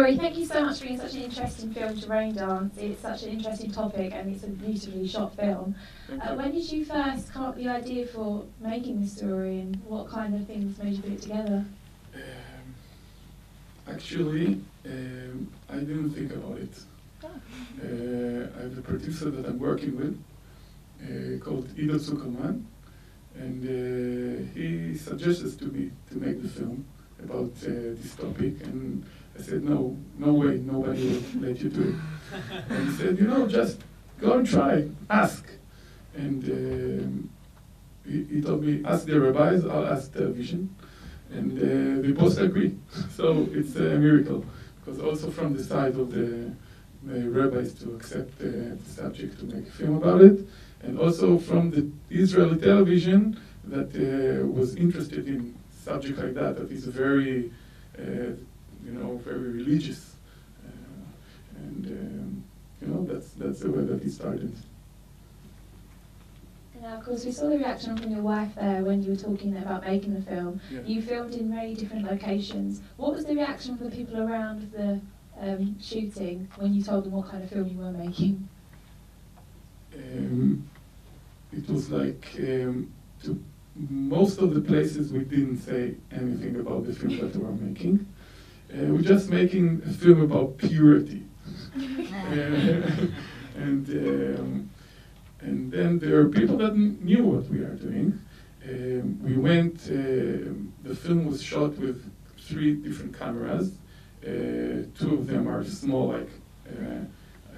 Laurie, thank you so much for bringing such an interesting film to Raindance. It's such an interesting topic and it's a beautifully shot film. When did you first come up with the idea for making this story and what kind of things made you put it together? Actually, I didn't think about it. I have a producer that I'm working with called Ido Zuckerman, and he suggested to me to make the film about this topic, and I said, no way, nobody will let you do it. And he said, just go and try, ask. And he told me, ask the rabbis, I'll ask television. And they both agree. So it's a miracle, because also from the side of the rabbis to accept the subject to make a film about it, and also from the Israeli television that was interested in subject like that is very, very religious, and that's the way that it started. Now, of course, we saw the reaction from your wife there when you were talking about making the film. Yeah. You filmed in very different locations. What was the reaction from the people around the shooting when you told them what kind of film you were making? It was like, to most of the places we didn't say anything about the film that we were making. We're just making a film about purity. And then there are people that knew what we are doing. We went, the film was shot with 3 different cameras. 2 of them are small, like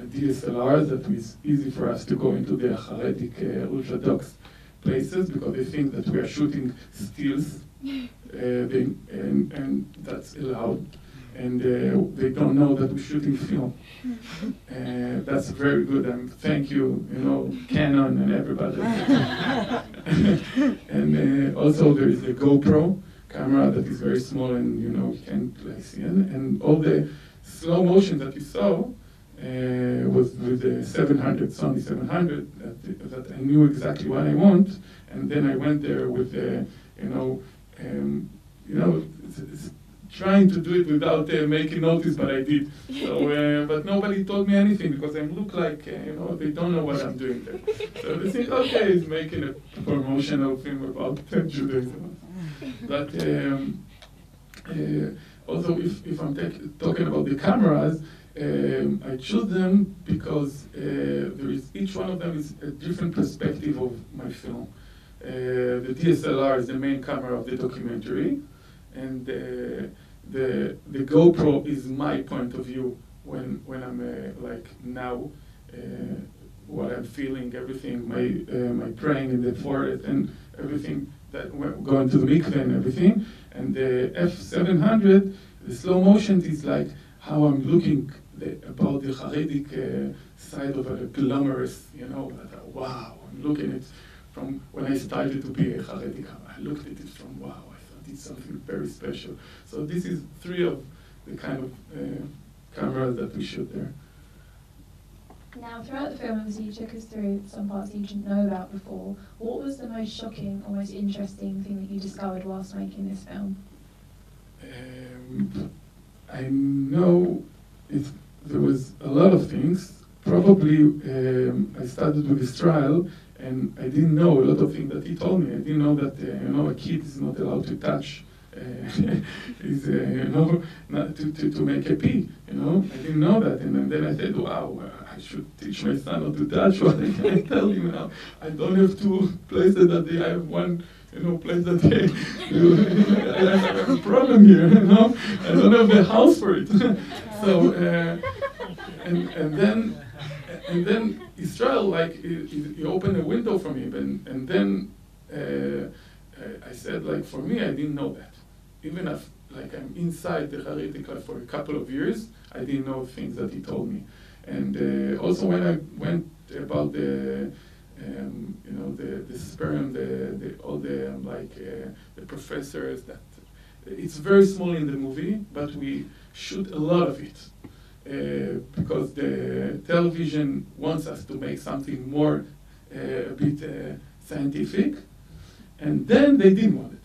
DSLRs, that was easy for us to go into the Haredik Orthodox places, because they think that we are shooting stills, and that's allowed. And they don't know that we're shooting film. That's very good, and thank you, Canon and everybody. And also there is the GoPro camera that is very small, and you can't see it. And all the slow motion that you saw was with the 700, Sony 700, that I knew exactly what I want. And then I went there with the, trying to do it without making notice, but I did. So, but nobody told me anything, because I look like, they don't know what I'm doing there. So they think, okay, he's making a promotional film about Judaism. But also, if I'm talking about the cameras, I choose them because each one of them is a different perspective of my film. The DSLR is the main camera of the documentary, and the GoPro is my point of view when I'm like now, what I'm feeling, everything, my praying in the forest and everything, that we're going to the mikveh and everything. And the F700, the slow motion is like how I'm looking about the Haredik side of a glamorous, wow, I'm looking at it from when I started to be a Haredik. I looked at it from, wow, I thought it's something very special. So this is 3 of the kind of cameras that we shoot there. Now, throughout the film, obviously, you took us through some parts you didn't know about before. What was the most shocking or most interesting thing that you discovered whilst making this film? I know there was a lot of things. Probably I started with this trial, and I didn't know a lot of things that he told me. I didn't know that a kid is not allowed to touch, not to make a pee. I didn't know that, and then I said, wow, I should teach my son not to touch. What I tell him now, I don't have 2 places that I have one. Place that I have a problem here. I don't have the house for it. So and then Israel, like, he opened a window for me, and then I said, like, for me, I didn't know that. Even if, like, I'm inside the Haredik for a couple of years, I didn't know things that he told me. And also when I went about the Sperm, all the the professors, that it's very small in the movie, but we shoot a lot of it because the television wants us to make something more a bit scientific, and then they didn't want it.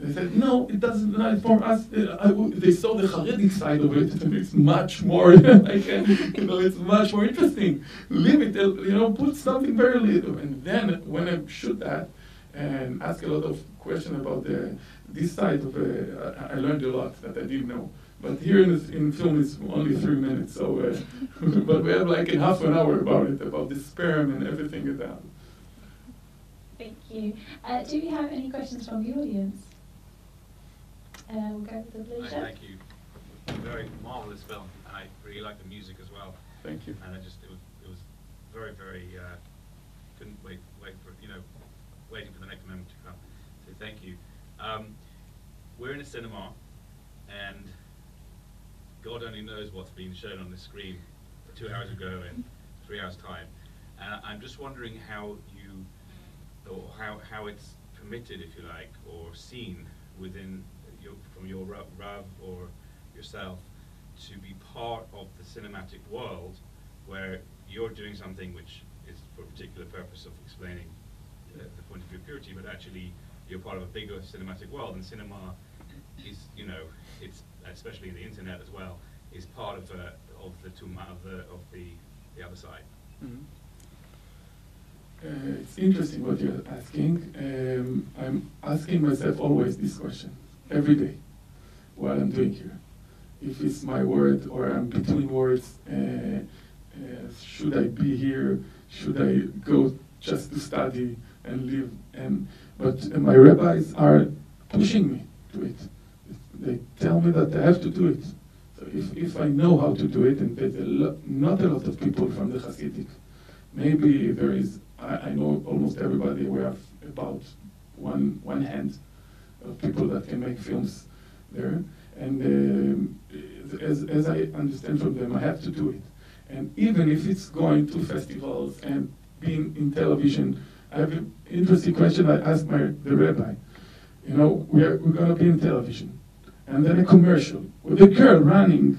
They said, no, it doesn't, not for us. They saw the Haredi side of it, and it's much more, it's much more interesting. Leave it, put something very little. And then when I shoot that and ask a lot of questions about this side of it, I learned a lot that I didn't know. But here in film it's only 3 minutes, so but we have like a half an hour about the sperm and everything like that. Thank you. Do we have any questions from the audience? We'll go with the blue shirt. Thank you. Very marvelous film, and I really like the music as well. Thank you. And it was very, very couldn't wait for waiting for the next moment to come. So thank you. We're in a cinema, and God only knows what's being shown on the screen 2 hours ago in 3 hours' time. And I'm just wondering how how it's permitted, if you like, or seen within from your Rav or yourself to be part of the cinematic world where you're doing something which is for a particular purpose of explaining the point of view of purity, but actually you're part of a bigger cinematic world, and cinema is, it's especially in the internet as well, is part of the other side. Mm-hmm. It's interesting what you're asking. I'm asking myself always this question, every day, what I'm doing here. If it's my word or I'm between words, should I be here? Should I go just to study and live? But my rabbis are pushing me to it. They tell me that I have to do it. So if I know how to do it, and there's not a lot of people from the Hasidic, maybe there is, I know almost everybody, we have about one hand of people that can make films there. And as I understand from them, I have to do it. And even if it's going to festivals and being in television, I have an interesting question I asked the rabbi. We're going to be in television, and then a commercial with a girl running,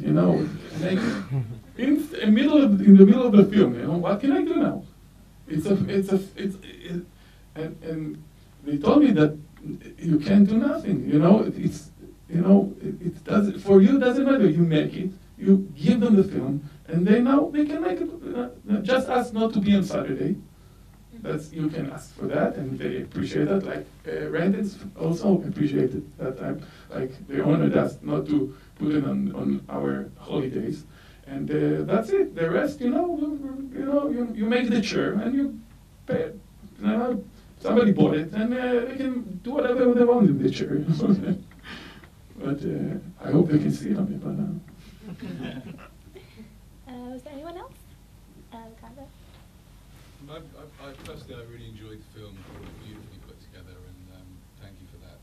like in the middle of the film. What can I do now? And they told me that you can't do nothing. It does for you. It doesn't matter. You make it. You give them the film, and they can make it. Just ask not to be on Saturday. You can ask for that, and they appreciate that. Like Raindance also appreciated that. They honored us not to put it on our holidays, and that's it. The rest, you make the chair and you pay it. Somebody bought it, and they can do whatever they want in the chair. But I hope they can see it on me. Was there anyone else? Personally, I really enjoyed the film. It was beautifully put together, and thank you for that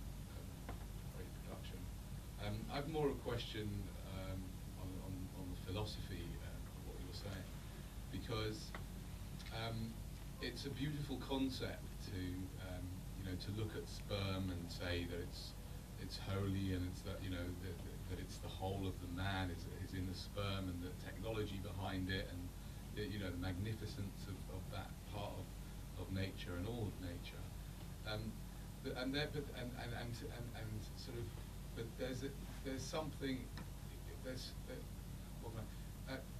great production. I have more a question on the philosophy of what you were saying, because it's a beautiful concept to look at sperm and say that it's holy, and it's that that it's the whole of the man is in the sperm, and the technology behind it, and the magnificence of that part of nature and all of nature, but there's something,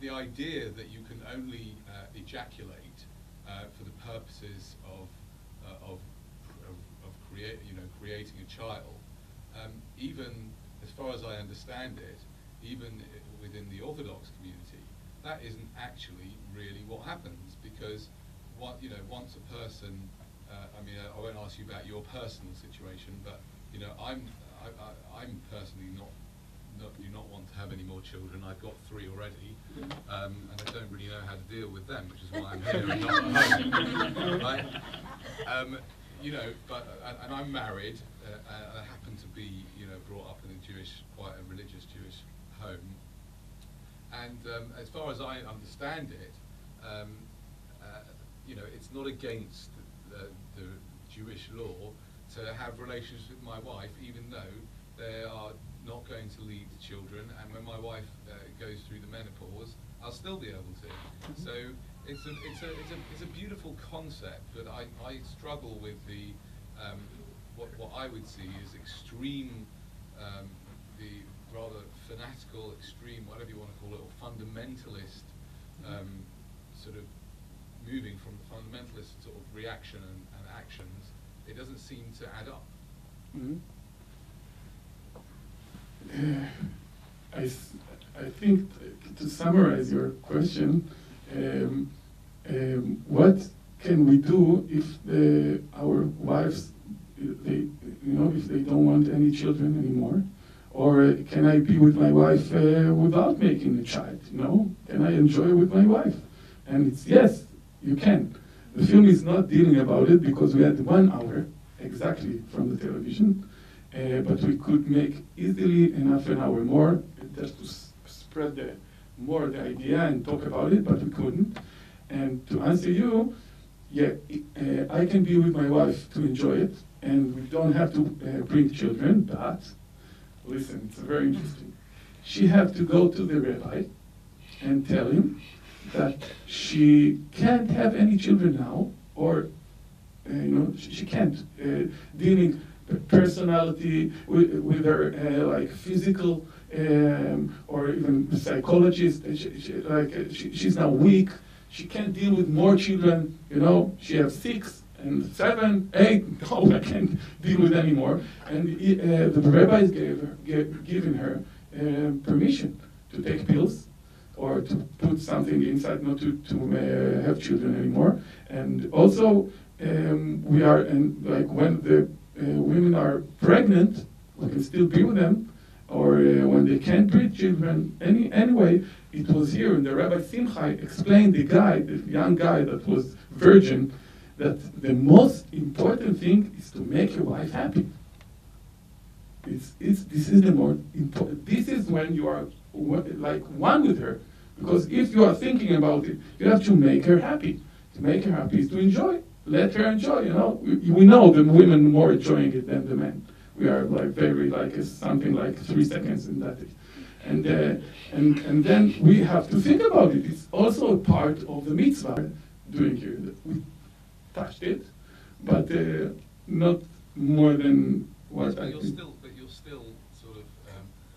the idea that you can only ejaculate for the purposes of creating a child, even as far as I understand it, even within the Orthodox community, that isn't actually really what happens, because once a person, I won't ask you about your personal situation, but I'm personally do not want to have any more children. I've got 3 already, and I don't really know how to deal with them, which is why I'm here and not at home. Right? And I'm married, and I happen to be brought up in quite a religious Jewish home. And as far as I understand it, it's not against the Jewish law to have relations with my wife, even though they are not going to lead to children. And when my wife goes through the menopause, I'll still be able to. So it's a beautiful concept, but I struggle with what I would see is extreme, the rather fanatical, extreme, whatever you want to call it, or fundamentalist sort of moving from fundamentalist sort of reaction and actions. It doesn't seem to add up. Mm-hmm. I think to summarize your question, what can we do if our wives, if they don't want any children anymore? Or can I be with my wife without making a child? Can I enjoy with my wife? And it's yes, you can. The film is not dealing about it because we had 1 hour exactly from the television, but we could make easily enough an hour more just to spread the idea and talk about it, but we couldn't. And to answer you, I can be with my wife to enjoy it, and we don't have to bring children, but listen, it's very interesting. She had to go to the rabbi and tell him that she can't have any children now, or she can't. Dealing personality with her like physical or even psychologist. She's now weak. She can't deal with more children. She has 6 and 7, 8. No, I can't deal with anymore. And the rabbi is giving her permission to take pills or to put something inside, not to have children anymore. And also, we are, and like when the women are pregnant, we can still be with them, or when they can't breed children. Anyway, it was here, and the Rabbi Simcha explained the young guy that was virgin, that the most important thing is to make your wife happy. This is the more important. This is when you are like one with her, because if you are thinking about it, you have to make her happy. To make her happy is to enjoy. Let her enjoy. We know the women more enjoying it than the men. We are like very something like 3 seconds in that. And then we have to think about it. It's also a part of the mitzvah doing here. We touched it, but not more than what I think. But you're still sort of,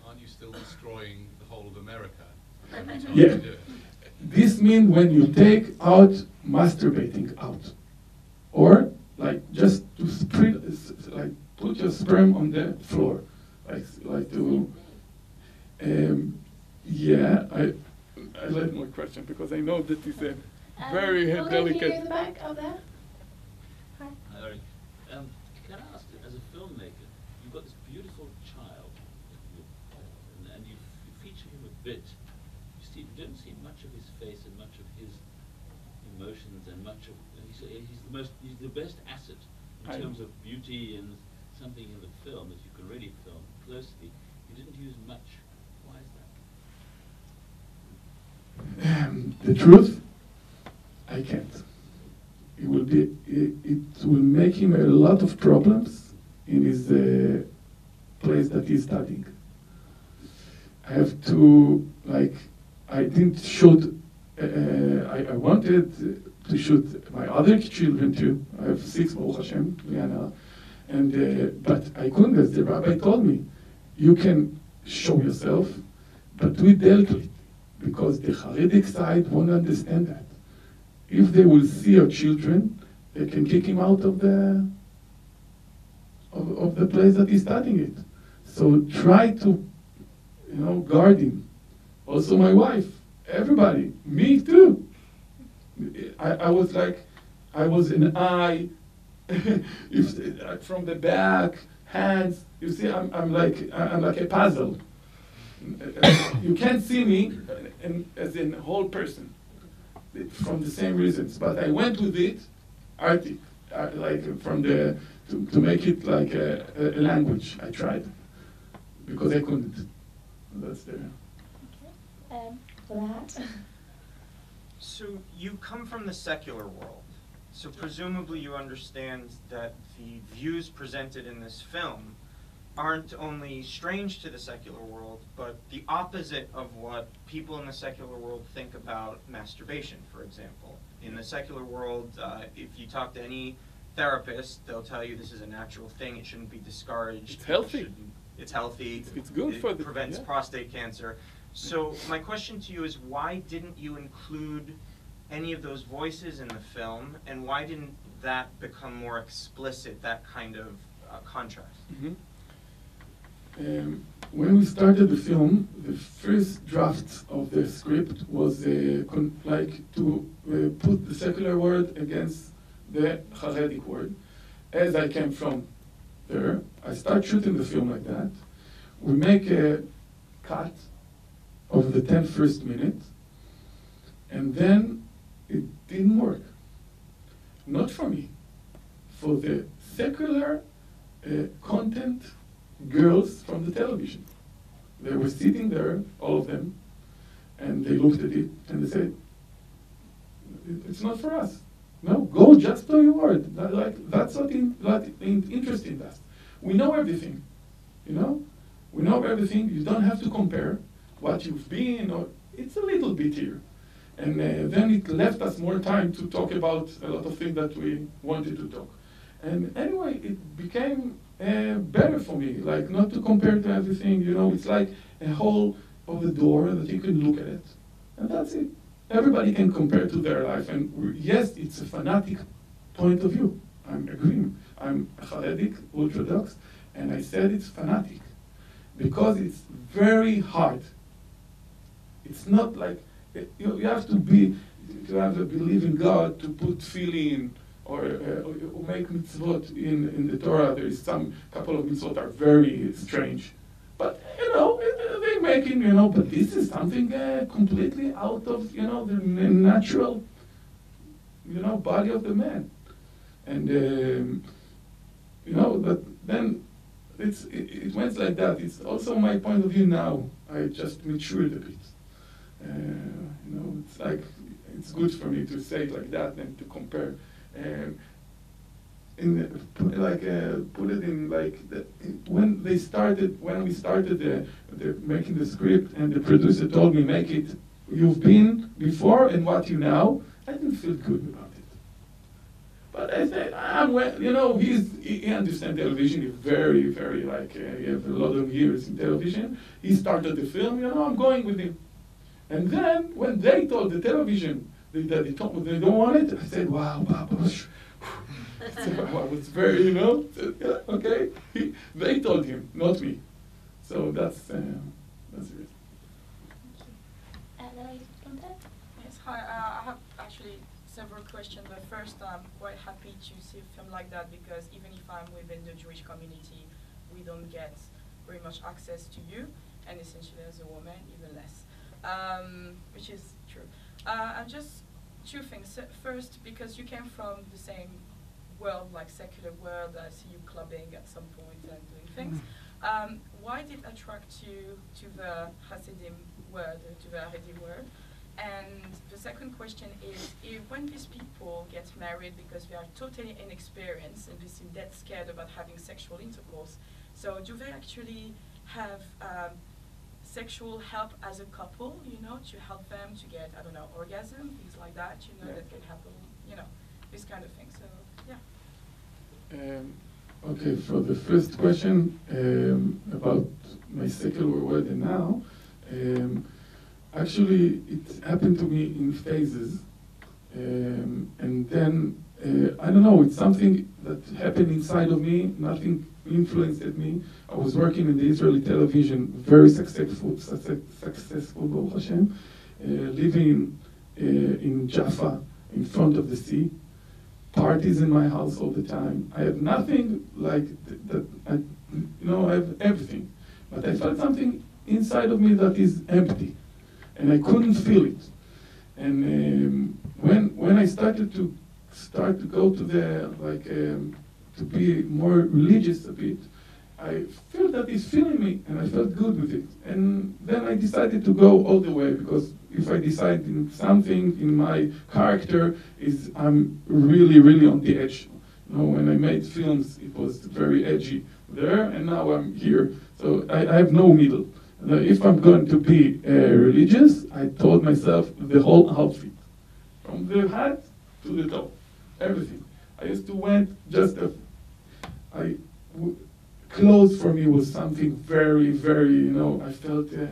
aren't you still destroying the whole of America every time Yeah. you do it? This means when you take out masturbating out, or like just to spread, like put your sperm on the floor, like to. I like more question because I know that is a very delicate. Here in the back, up there. Hi. Hi, Larry. Can I ask, as a filmmaker, you've got this beautiful child, and you feature him a bit. You don't see much of his face and much of his emotions and much of. He's the best asset in terms of beauty and something in the film that you can really film closely. You didn't use much. Why is that? The truth, I can't. It will make him a lot of problems in his place that he's studying. I have to, I didn't shoot, I wanted to shoot my other children too. I have 6, Baruch Hashem, Liana. But I couldn't, as the rabbi told me. You can show yourself, but do it delicately, because the Haredic side won't understand that. If they will see your children, they can kick him out of the place that he's studying it. So try to, guard him. Also my wife, everybody, me too. I was an eye, from the back, hands. You see, I'm like a puzzle. You can't see me as a whole person from the same reasons. But I went with it, to make it like a language. I tried because I couldn't. That's there. Okay. Vlad. So you come from the secular world. So presumably you understand that the views presented in this film aren't only strange to the secular world, but the opposite of what people in the secular world think about masturbation, for example. In the secular world, if you talk to any therapist, they'll tell you this is a natural thing, it shouldn't be discouraged. It's healthy. It's healthy. It's good for the... It prevents prostate cancer. So my question to you is, why didn't you include any of those voices in the film, and why didn't that become more explicit, that kind of contrast? Mm-hmm. When we started the film, the first draft of the script was like to put the secular word against the Haredic word. As I came from there, I start shooting the film like that. We make a cut of the 10 first minutes, and then it didn't work. Not for me, for the secular content girls from the television. They were sitting there, all of them, and they looked at it and they said, it's not for us. No, go just to your word. That's what interesting us. We know everything, you know? We know everything. You don't have to compare what you've been, or it's a little bit here. And then it left us more time to talk about a lot of things that we wanted to talk. And anyway, it became better for me, like not to compare to everything, you know, it's like a hole of the door that you can look at it. And that's it. Everybody can compare to their life. And yes, it's a fanatic point of view. I'm agreeing. I'm Haredic, Orthodox, and I said it's fanatic because it's very hard. It's not like, you have to believe in God to put feeling or make mitzvot in the Torah. There is some couple of mitzvot are very strange. But, you know, they're making, you know, but this is something completely out of, you know, the natural, you know, body of the man. And, you know, but then it went like that. It's also my point of view now. I just matured a bit. You know, it's like, it's good for me to say it like that and to compare. Put it in like when we started making the script, and the producer told me, make it you've been before and what you now. I didn't feel good about it. But I said, you know, he understands television. He's very, very like he has a lot of years in television. He started the film. You know, I'm going with him. And then when they told the television that they don't want it, I said, wow, Papa. So I was very, you know, okay. They told him, not me. So that's it. Yes, hi. I have actually several questions, but first I'm quite happy to see a film like that, because even if I'm within the Jewish community, we don't get very much access to you, and essentially as a woman, even less, which is true. And just two things. First, because you came from the same world, like secular world, I see you clubbing at some point and doing things. Why did it attract you to the Hasidim world, to the Haredim world? And the second question is, if when these people get married because they are totally inexperienced and they seem dead scared about having sexual intercourse, so do they actually have sexual help as a couple, you know, to help them to get, I don't know, orgasm, things like that, you know, that can happen, you know, this kind of thing, so, yeah. Okay, for the first question about my secular world and now, actually it happened to me in phases, and then, I don't know, it's something that happened inside of me, nothing influenced me. I was working in the Israeli television, very successful, Baruch Hashem, living in Jaffa, in front of the sea, parties in my house all the time. I have nothing like that, I have everything. But I felt something inside of me that is empty, and I couldn't feel it. And when I started to go to the, to be more religious a bit, I felt that it's feeling me, and I felt good with it. And then I decided to go all the way, because if I decide in something in my character, I'm really, really on the edge. You know, when I made films, it was very edgy there, and now I'm here. So I have no middle. If I'm going to be religious, I told myself the whole outfit, from the hat to the top, everything. I used to went just clothes for me was something very, very, you know, I felt, you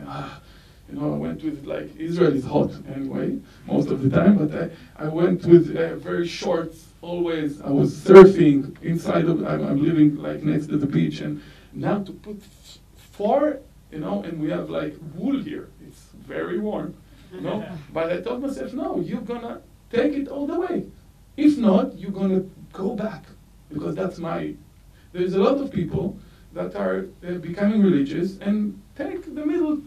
know, I went with, like, Israel is hot anyway, most of the time, but I went with very shorts always. I was surfing inside of, I'm living like next to the beach, and now to put 4, you know, and we have like wool here. It's very warm, you know. But I told myself, no, you're gonna take it all the way. If not, you're gonna go back, because that's my. There's a lot of people that are becoming religious and take the middle.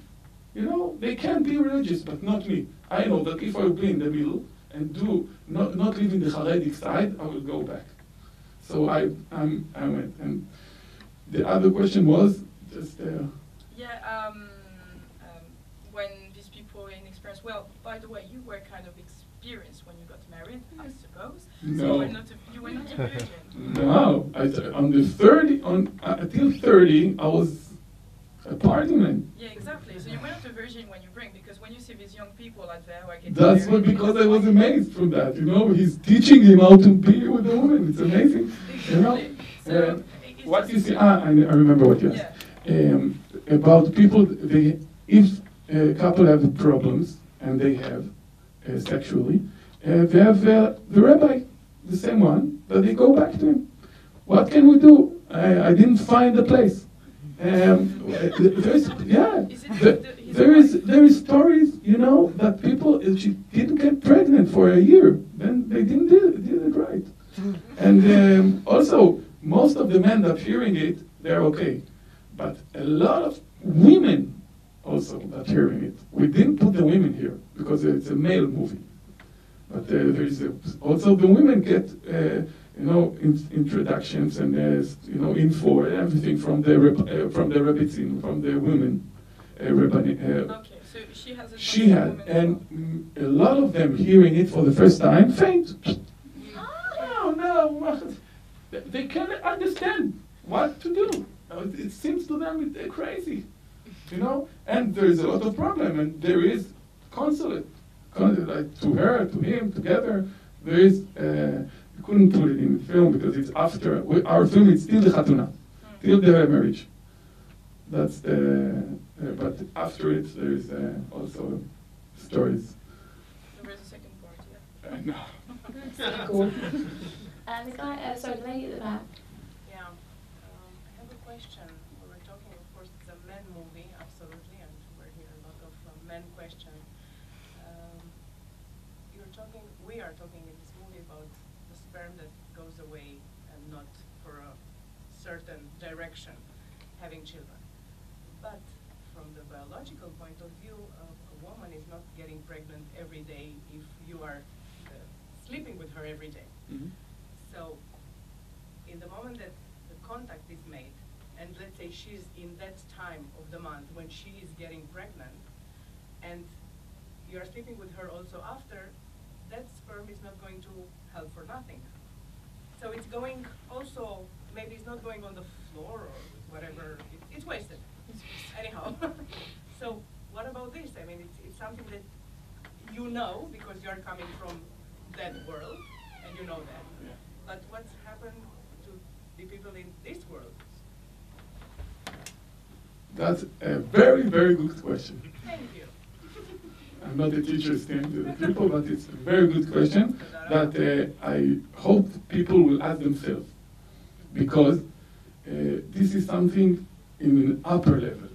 You know, they can be religious, but not me. I know that if I will be in the middle and do not live in the Haredic side, I will go back. So I went. And the other question was just. When these people in experience. Well, by the way, you were kind of experienced when you got married, I suppose. No. So you were not a virgin. No, until 30, I was a party man. Yeah, exactly. So you were not a virgin when you bring, because when you see these young people out there who are getting That's married, because I was amazed from that. You know, he's teaching him how to be with a woman. It's amazing. You know, So what you see. I remember what you asked. About people. If a couple have problems and they have sexually, they have the rabbi, the same one, that they go back to him. What can we do? I didn't find a place. There is stories, you know, that people, she didn't get pregnant for a year, then they did it right. And also, most of the men that hearing it, they're okay. But a lot of women also that hearing it. We didn't put the women here because it's a male movie. But there's also the women get you know, introductions and you know, info and everything from the rebbitzin, from the women. Okay, so she has. She had, and a lot of them hearing it for the first time faint. Oh no, they can't understand what to do. It seems to them they're crazy, you know. And there is a lot of problem, and there is consulate like to her, to him, together. There is. We couldn't put it in the film because it's after our film. It's still the chatuna, till the marriage. That's the. But after it, there is also stories. There is a second part, yeah. No. Cool. The guy, sorry, the lady at the back. Yeah, I have a question. We were talking, of course, it's a men movie, absolutely, and we're hearing a lot of men questions. We are talking in this movie about the sperm that goes away and not for a certain direction, having children. But from the biological point of view, a woman is not getting pregnant every day if you are sleeping with her every day. Mm-hmm. So, in the moment that the contact is made, and let's say she's in that time of the month when she is getting pregnant, and you are sleeping with her also after, that sperm is not going to help for nothing. So it's going also, maybe it's not going on the floor or whatever, it's wasted. Anyhow, so what about this? I mean, it's something that you know because you're coming from that world, and you know that. Yeah. But what's happened to the people in this world? That's a very, very good question. Thank you. I'm not a teacher standing to the people, but it's a very good question that I hope people will ask themselves, because this is something in an upper level.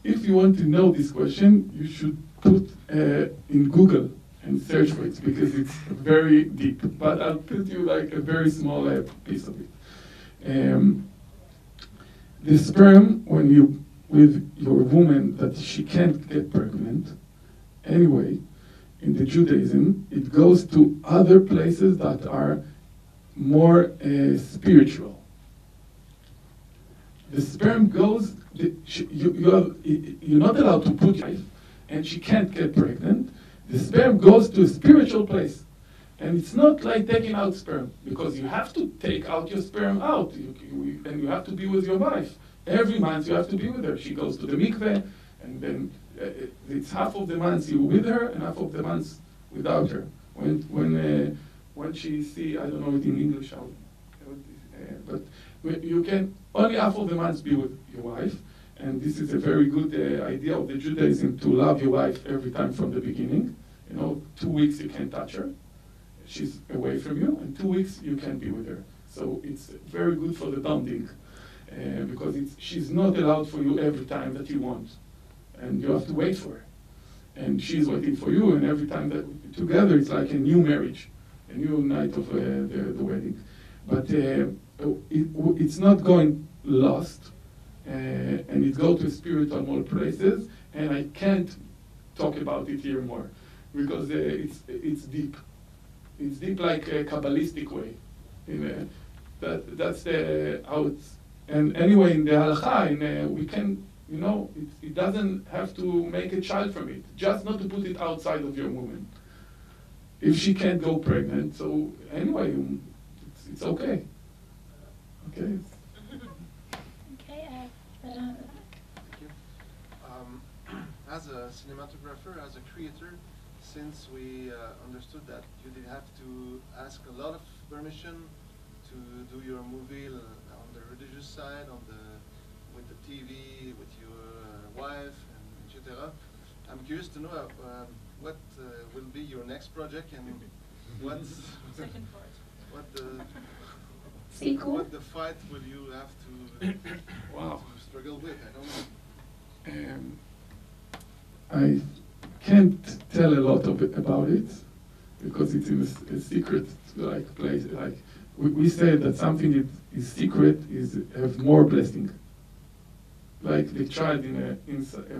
If you want to know this question, you should put in Google and search for it, because it's very deep. But I'll put you like a very small piece of it. The sperm, when you with your woman that she can't get pregnant, anyway, in the Judaism, it goes to other places that are more spiritual. The sperm goes, you're not allowed to put life, and she can't get pregnant. The sperm goes to a spiritual place. And it's not like taking out sperm, because you have to take out your sperm out, and you have to be with your wife. Every month you have to be with her. She goes to the mikveh, and then it's half of the months you're with her, and half of the months without her. When when she see, I don't know it in English, but you can only half of the months be with your wife, and this is a very good idea of the Judaism to love your wife every time from the beginning. 2 weeks you can't touch her, she's away from you, and 2 weeks you can be with her. So it's very good for the bonding, because she's not allowed for you every time that you want, and you have to wait for her. And she's waiting for you, and every time that together it's like a new marriage, a new night of the wedding. But it's not going lost, and it goes to spiritual more places, and I can't talk about it here more, because it's deep. It's deep like a Kabbalistic way. That's how it's, and anyway, in the halakha, we can, it doesn't have to make a child from it, just not to put it outside of your woman. If she can't go pregnant, so anyway, it's okay. Okay. Okay, Thank you. As a cinematographer, as a creator, since we understood that you did have to ask a lot of permission to do your movie on the religious side, with the TV, with your wife, and etc. I'm curious to know what will be your next project and Second part. What the fight will you have to struggle with? I don't know. I can't tell a lot about it because it's in a secret place. We say that something is secret have more blessing. Like the child in a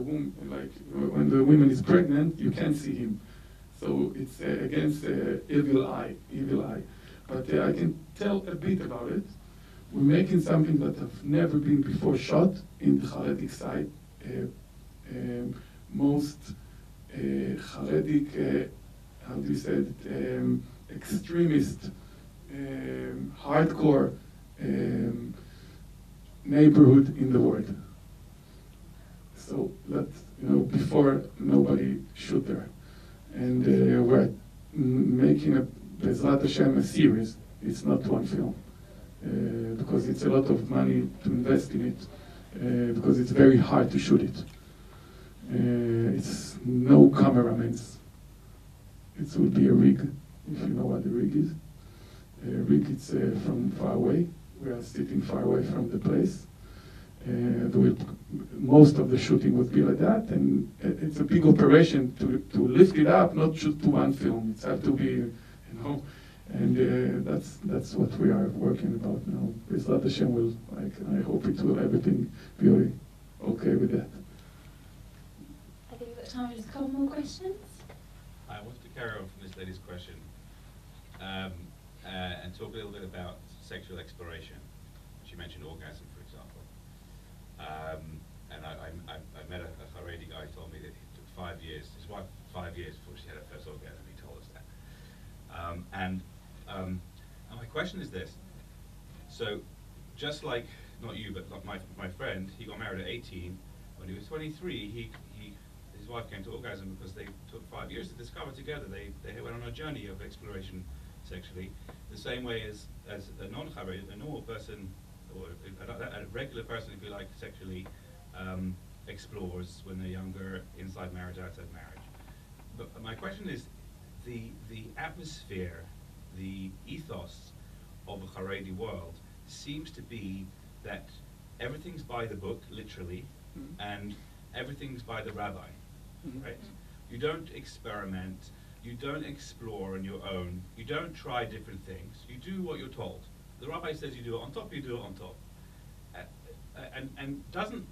womb, like when the woman is pregnant, you can't see him. So it's against evil eye. But I can tell a bit about it. We're making something that have never been before shot in the Haredic side. Most Haredic, how do you say it, extremist, hardcore neighborhood in the world. So that, before nobody shoot there. And we're making Bezrat Hashem, a series. It's not one film. Because it's a lot of money to invest in it. Because it's very hard to shoot it. It's no cameramen. It will be a rig, if you know what a rig is. A rig, it's from far away. We are sitting far away from the place. Most of the shooting would be like that, and it's a big operation to lift it up, not shoot to one film. It has to be, and that's what we are working about now. Bezrat Hashem will, I hope it will everything be okay with that. I think we've got time for just a couple more questions. I want to carry on from this lady's question and talk a little bit about sexual exploration. She mentioned orgasm, for example. And I met a Haredi guy who told me that it took 5 years, his wife 5 years before she had her first orgasm. He told us that. And my question is this. So just like, not you, but like my friend, he got married at 18. When he was 23, his wife came to orgasm because they took 5 years to discover together. They went on a journey of exploration sexually, the same way as a non-Haredi, a normal person, or a regular person, if you like, sexually explores when they're younger, inside marriage, outside marriage. But my question is, the atmosphere, the ethos of the Haredi world seems to be that everything's by the book, literally, and everything's by the rabbi, right? You don't experiment, you don't explore on your own, you don't try different things, you do what you're told. The rabbi says you do it on top, you do it on top. And doesn't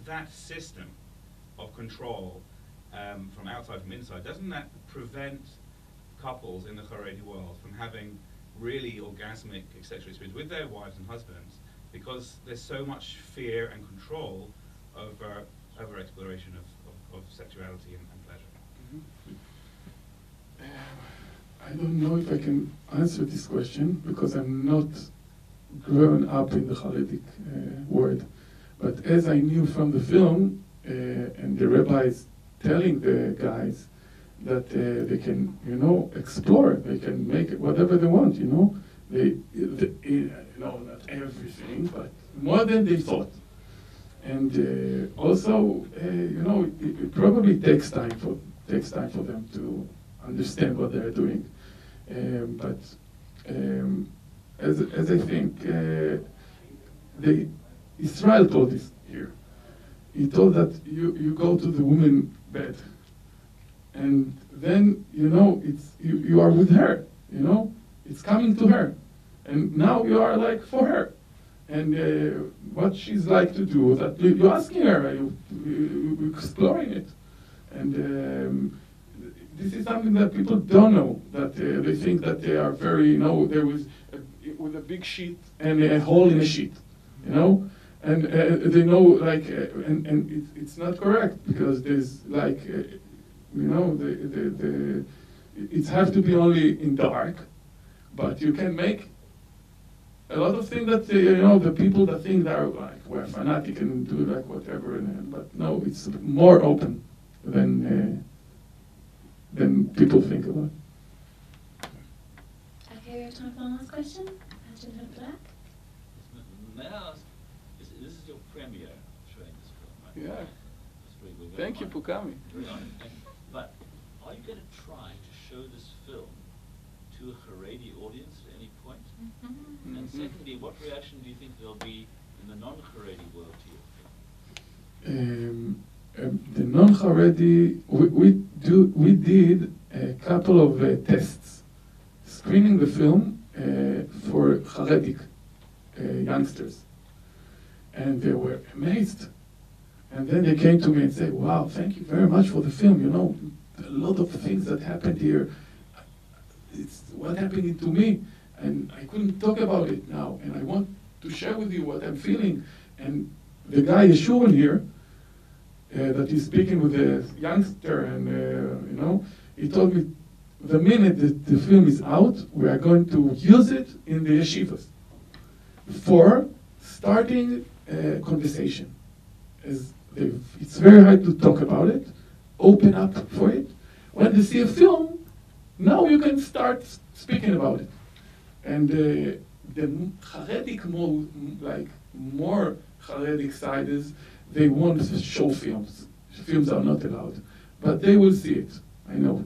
that system of control from outside, from inside, doesn't that prevent couples in the Haredi world from having really orgasmic sexual experience with their wives and husbands, because there's so much fear and control over exploration of sexuality and pleasure? I don't know if I can answer this question because I'm not grown up in the Haredic world. But as I knew from the film, and the rabbis telling the guys that they can, explore. They can make whatever they want, They, not everything, but more than they thought. And also, it probably takes time for them to understand what they're doing. But as I think, Israel told this here. He told that you go to the woman bed, and then you are with her. It's coming to her, and now you are like for her. And what she's like to do, that you're asking her, you're exploring it. And this is something that people don't know, that they think that they are very, there was with a big sheet and a hole in a sheet, And they know, like, and it's not correct, because there's, like, it has to be only in dark, but you can make a lot of things that, the people that think they're like, we're fanatic and do like whatever, but no, it's more open than people think about. Okay, we have time for one last question. Gentleman in black. May I ask, this is your premiere showing this film, right? Yeah. That's very good. Thank you for coming. Very honored, thank you. But are you going to try to show this film to a Haredi audience at any point? Mm-hmm. And secondly, what reaction do you think there'll be in the non-Haredi world to your film? The non-Haredi, we did a couple of tests, screening the film for Haredic youngsters, and they were amazed. And then they came to me and said, "Wow, thank you very much for the film. A lot of things that happened here. It's what happened to me, and I couldn't talk about it now, and I want to share with you what I'm feeling." And the guy Yeshurun here, that is speaking with a youngster, and he told me, the minute that the film is out, we are going to use it in the yeshivas for starting a conversation. It's very hard to talk about it, open up for it. When they see a film, now you can start speaking about it. And the Haredic, more Haredic side is, they want to show films. Films are not allowed, but they will see it, I know.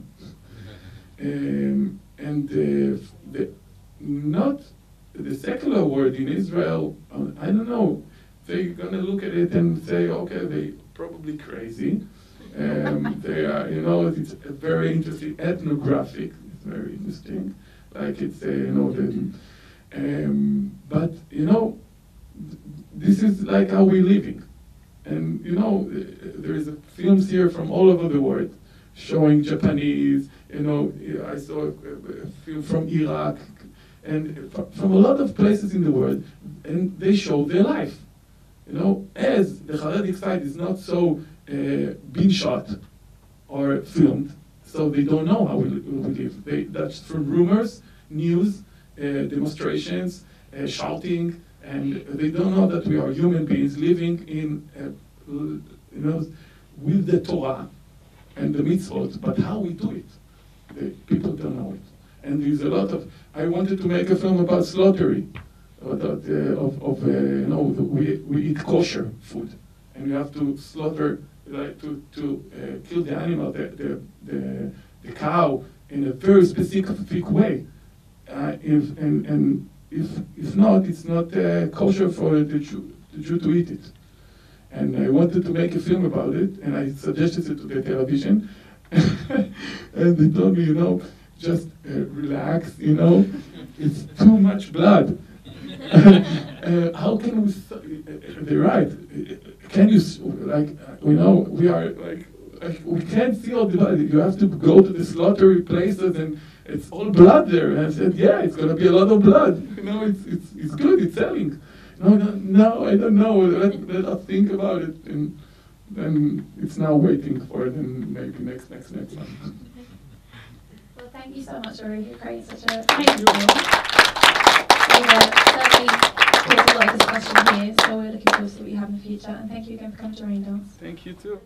Not the secular world in Israel, I don't know, they're gonna look at it and say, okay, they're probably crazy. They are, it's a very interesting, ethnographic, it's very interesting. Like it's, but, this is like how we're living. And, there is films here from all over the world showing Japanese, I saw a film from Iraq, and from a lot of places in the world, and they show their life. As the Haredic side is not so being shot or filmed, so they don't know how we live. That's from rumors, news, demonstrations, shouting, and they don't know that we are human beings living in, with the Torah and the mitzvot, but how we do it, people don't know it. And there's a lot of, I wanted to make a film about slaughtering, we eat kosher food, and we have to slaughter, like to kill the animal, the cow, in a very specific way. If not, it's not kosher for the Jew to eat it. And I wanted to make a film about it, and I suggested it to the television, and they told me, just relax, it's too much blood. How can we, they're right, can you, we are we can't see all the blood, you have to go to the slaughter places and it's all blood there. And I said, yeah, it's going to be a lot of blood, it's good, it's selling. No, I don't know, let us think about it, and then it's now waiting for it, and maybe next month. Well, thank you so much, Rory, for creating such a amazing film. Certainly there's a lot of discussion here, so we're looking forward to what you have in the future, and thank you again for coming to Raindance. Thank you too.